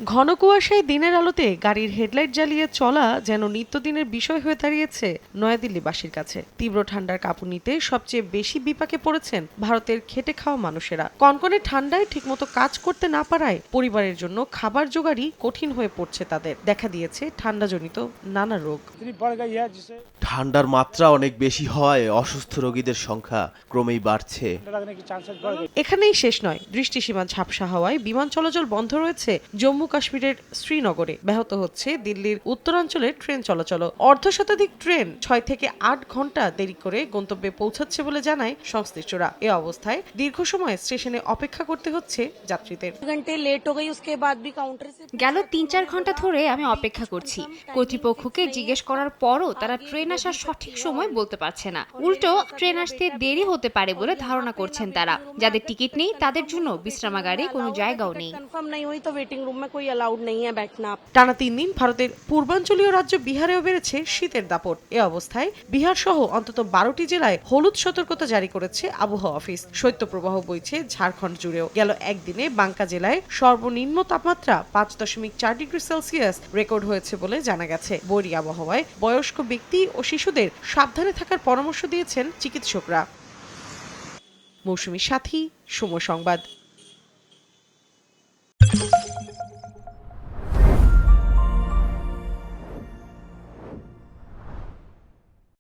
ঘন কুয়াশায় দিনের আলোতে গাড়ির হেডলাইট জ্বালিয়ে চলা যেন নিত্যদিনের বিষয় হয়ে দাঁড়িয়েছে নয়াদিল্লিবাসীর কাছে। তীব্র ঠান্ডার কাঁপুনিতে সবচেয়ে বেশি বিপাকে পড়েছেন ভারতের খেটে খাওয়া মানুষেরা। কনকনে ঠান্ডায় ঠিকমতো কাজ করতে না পারায় পরিবারের জন্য খাবার জোগাড়ই কঠিন হয়ে পড়ছে তাদের। দেখা দিয়েছে ঠান্ডাজনিত নানা রোগ। ঠান্ডার মাত্রা অনেক বেশি হওয়ায় অসুস্থ রোগীদের সংখ্যা ক্রমেই বাড়ছে। এখানেই শেষ নয়, দৃষ্টিসীমা ঝাপসা হওয়ায় বিমান চলাচল বন্ধ রয়েছে জম্মু কাশ্মীরের শ্রীনগরে। ব্যাহত হচ্ছে দিল্লির উত্তরাঞ্চলের ট্রেন চলাচল। অর্ধশতাধিক ট্রেন ৬ থেকে ৮ ঘন্টা দেরি করে গন্তব্যে পৌঁছাচ্ছে বলে জানায় সংশ্লিষ্টরা। এ অবস্থায় দীর্ঘ সময় স্টেশনে অপেক্ষা করতে হচ্ছে যাত্রীদের। গেল ৩-৪ ঘন্টা ধরে আমি অপেক্ষা করছি। কর্তৃপক্ষকে জিজ্ঞেস করার পরও তারা ট্রেন আসার সঠিক সময় বলতে পারছে না। উল্টো ট্রেন আসতে দেরি হতে পারে বলে ধারণা করছেন তারা। যাদের টিকিট নেই তাদের জন্য বিশ্রামাগারে কোনো জায়গাও নেই। টানা ৩ দিন ভারতের পূর্বাঞ্চলীয় রাজ্য বিহারেও বেড়েছে শীতের দাপট। এ অবস্থায় বিহার সহ অন্তত ১২টি জেলায় হলুদ সতর্কতা জারি করেছে আবহাওয়া অফিস। শৈত্যপ্রবাহ বইছে ঝাড়খণ্ড জুড়েও। গেল একদিনে বাঙ্কা জেলায় সর্বনিম্ন তাপমাত্রা ৫.৪ ডিগ্রি সেলসিয়াস রেকর্ড হয়েছে বলে জানা গেছে। বৈরী আবহাওয়ায় বয়স্ক ব্যক্তি ও শিশুদের সাবধানে থাকার পরামর্শ দিয়েছেন চিকিৎসকরা। মৌসুমী সাথী, সময় সংবাদ।